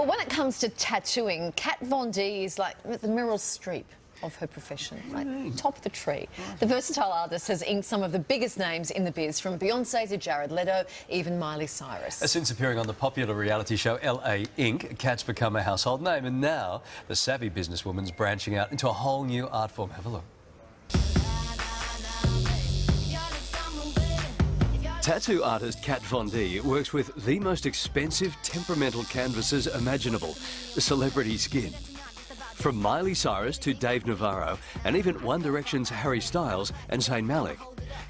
Well, when it comes to tattooing, Kat Von D is like the Meryl Streep of her profession, like top of the tree. The versatile artist has inked some of the biggest names in the biz, from Beyonce to Jared Leto, even Miley Cyrus. Since appearing on the popular reality show LA Inc., Kat's become a household name, and now the savvy businesswoman's branching out into a whole new art form. Have a look. Tattoo artist Kat Von D works with the most expensive temperamental canvases imaginable, celebrity skin. From Miley Cyrus to Dave Navarro, and even One Direction's Harry Styles and Zayn Malik,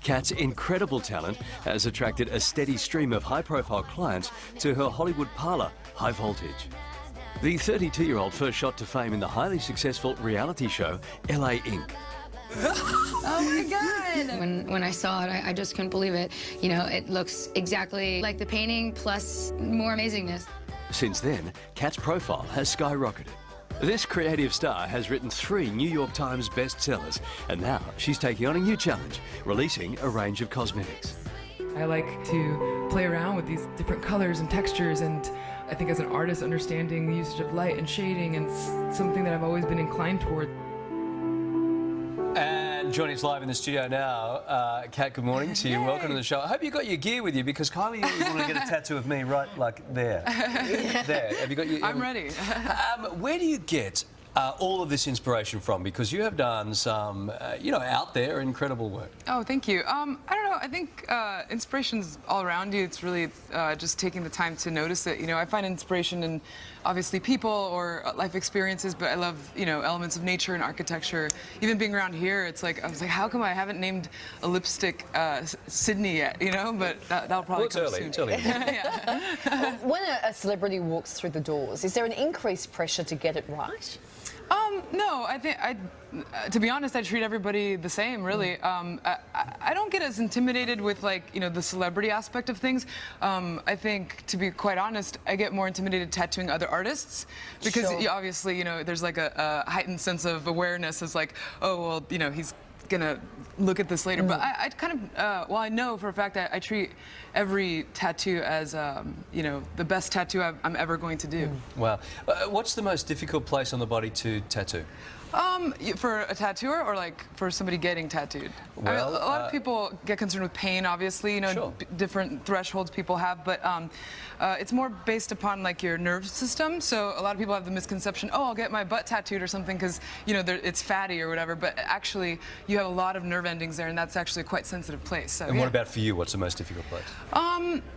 Kat's incredible talent has attracted a steady stream of high-profile clients to her Hollywood parlour, High Voltage. The 32-year-old first shot to fame in the highly successful reality show LA Inc. Oh my God! When I saw it, I just couldn't believe it. You know, it looks exactly like the painting, plus more amazingness. Since then, Kat's profile has skyrocketed. This creative star has written 3 New York Times bestsellers, and now she's taking on a new challenge, releasing a range of cosmetics. I like to play around with these different colors and textures, and I think as an artist, understanding the usage of light and shading and something that I've always been inclined toward. And joining us live in the studio now, Kat, good morning to you. Yay. Welcome to the show. I hope you got your gear with you, because Kylie, you want to get a tattoo of me right, like, there. There. Have you got your... I'm ready. Where do you get all of this inspiration from? Because you have done some, you know, out there, incredible work. Oh, thank you. I don't know. I think inspiration's all around you. It's really just taking the time to notice it. You know, I find inspiration in obviously people or life experiences, but I love, you know, elements of nature and architecture. Even being around here, it's like, I was like, how come I haven't named a lipstick Sydney yet, you know? But that'll probably come soon. It's early. Yeah. When a celebrity walks through the doors, is there an increased pressure to get it right? No, I think to be honest, I treat everybody the same, really. I don't get as intimidated with, like, you know, the celebrity aspect of things. I think, to be quite honest, I get more intimidated tattooing other artists, because obviously, you know, there's like a heightened sense of awareness as like, oh, well, you know, he's gonna look at this later. But I kind of, well, I know for a fact that I treat every tattoo as, you know, the best tattoo I'm ever going to do. Wow. What's the most difficult place on the body to tattoo? For a tattooer, or like for somebody getting tattooed? Well, I mean, a lot of people get concerned with pain, obviously, you know, sure. Different thresholds people have, but it's more based upon like your nerve system. So a lot of people have the misconception, oh, I'll get my butt tattooed or something because, you know, it's fatty or whatever, but actually you have a lot of nerve endings there, and that's actually a quite sensitive place. So, and what about for you? What's the most difficult place?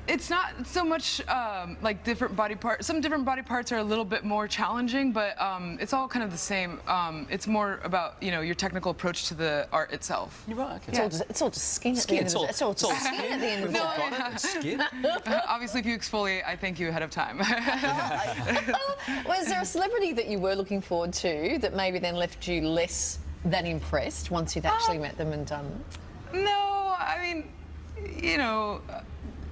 It's not so much like different body parts. Some different body parts are a little bit more challenging, but it's all kind of the same. It's more about, you know, your technical approach to the art itself. You're right. Okay. It's all just skin at the end of it. It's all just skin at the end of it. It's skin. Obviously, if you exfoliate, I thank you ahead of time. Was there a celebrity that you were looking forward to that maybe then left you less than impressed once you'd actually met them and done them? No, I mean, you know,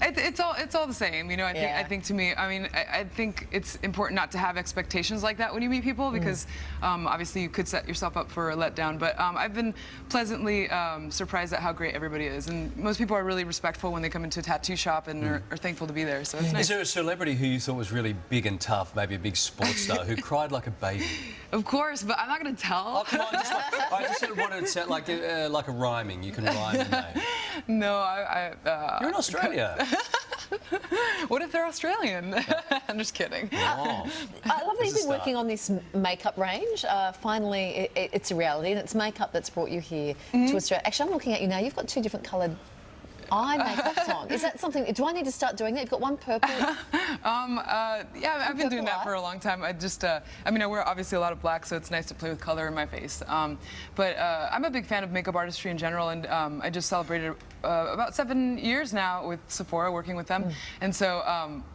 it's all the same, you know. I think to me, I mean, I think it's important not to have expectations like that when you meet people, because obviously you could set yourself up for a letdown. But I've been pleasantly surprised at how great everybody is, and most people are really respectful when they come into a tattoo shop and are thankful to be there. So it's nice. Is there a celebrity who you thought was really big and tough, maybe a big sports star, who cried like a baby? Of course, but I'm not going to tell. Oh, come on, I just sort of wanted to sound like a rhyming. You can rhyme the name. No, You're in Australia. What if they're Australian? I'm just kidding. Oh. I love that you've been working on this makeup range. Finally, it's a reality, and it's makeup that's brought you here to Australia. Actually, I'm looking at you now. You've got 2 different coloured eye makeups on. Is that something? Do I need to start doing that? You've got one purple. Yeah, I've been doing that for a long time. I just, I mean, I wear obviously a lot of black, so it's nice to play with color in my face. But I'm a big fan of makeup artistry in general, and I just celebrated about 7 years now with Sephora, working with them. And so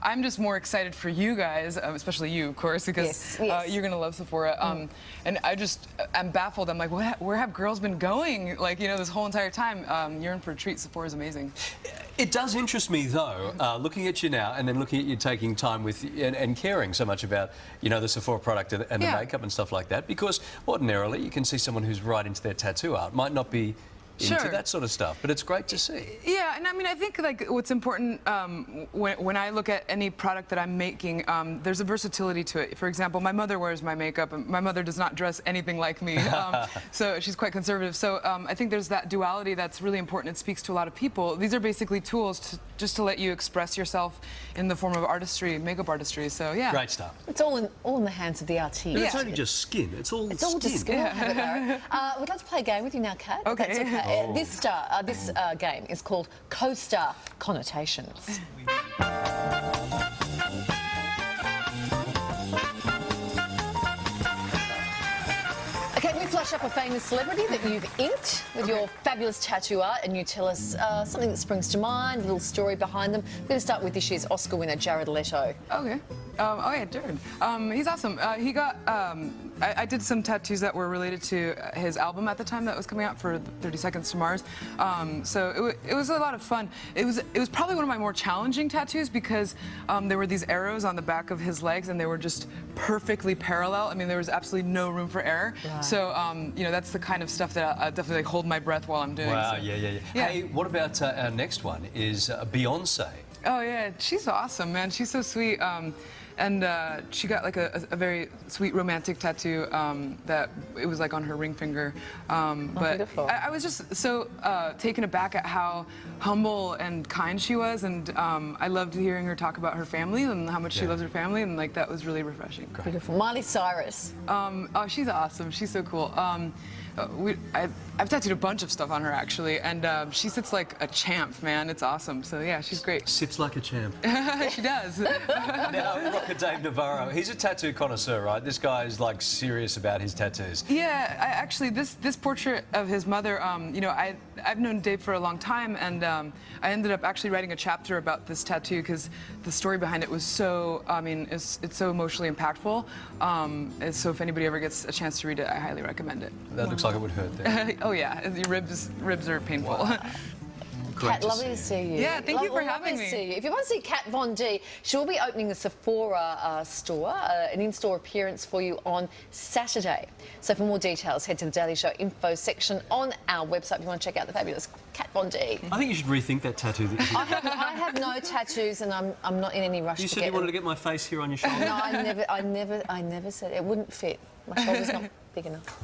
I'm just more excited for you guys, especially you, of course, because you're gonna love Sephora. And I'm baffled. I'm like, where have girls been going? Like, you know, this whole entire time. You're in for a treat. Sephora's amazing. It does interest me, though, looking at you now and then looking at you taking time with and caring so much about, you know, the Sephora product and the makeup and stuff like that, because ordinarily you can see someone who's right into their tattoo art might not be into Sure. that sort of stuff. But it's great to see. Yeah, and I mean, I think like what's important when I look at any product that I'm making, there's a versatility to it. For example, my mother wears my makeup, and my mother does not dress anything like me, so she's quite conservative. So I think there's that duality that's really important. It speaks to a lot of people. These are basically tools just to let you express yourself in the form of artistry, makeup artistry. So yeah, Great stuff. It's all in the hands of the artiste. But it's only just skin. It's all It's all just skill. We'd like to play a game with you now, Kat. if Okay. That's okay. This game is called Co-Star Connotations. Okay, we flash up a famous celebrity that you've inked with your fabulous tattoo art, and you tell us something that springs to mind, a little story behind them. We're going to start with this year's Oscar winner, Jared Leto. Okay. Oh yeah, Jared. He's awesome. He got. I did some tattoos that were related to his album at the time that was coming out for 30 Seconds to Mars. So it was a lot of fun. It was probably one of my more challenging tattoos because there were these arrows on the back of his legs, and they were just perfectly parallel. I mean, there was absolutely no room for error. Right. So you know, that's the kind of stuff that I definitely hold my breath while I'm doing. Wow, so. yeah. Hey, what about our next one? Is Beyonce? Oh yeah, she's awesome, man. She's so sweet. And she got like a very sweet romantic tattoo that it was like on her ring finger. But beautiful. I was just so taken aback at how humble and kind she was, and I loved hearing her talk about her family and how much she loves her family, and like that was really refreshing. Beautiful. Miley Cyrus. Oh, she's awesome. She's so cool. I've tattooed a bunch of stuff on her actually, and she sits like a champ, man. It's awesome. So yeah, she's great. Sits like a champ. She does. Now, Rocker Dave Navarro, he's a tattoo connoisseur, right? This guy is like serious about his tattoos. Yeah, actually, this portrait of his mother, you know, I've known Dave for a long time, and I ended up actually writing a chapter about this tattoo because the story behind it was so, I mean, it's so emotionally impactful. And so if anybody ever gets a chance to read it, I highly recommend it. That looks like it would hurt there. Oh yeah, your ribs are painful. Wow. Kat, lovely to see you. Yeah, thank you for having Lovely me. to see you. If you want to see Kat Von D, she'll be opening the Sephora store, an in-store appearance for you on Saturday. So for more details, head to the Daily Show info section on our website if you want to check out the fabulous Kat Von D. I think you should rethink that tattoo. That you I have no tattoos, and I'm not in any rush You to said get you wanted them. to get my face here on your shoulder. No, I never said it wouldn't fit. My shoulder's not big enough.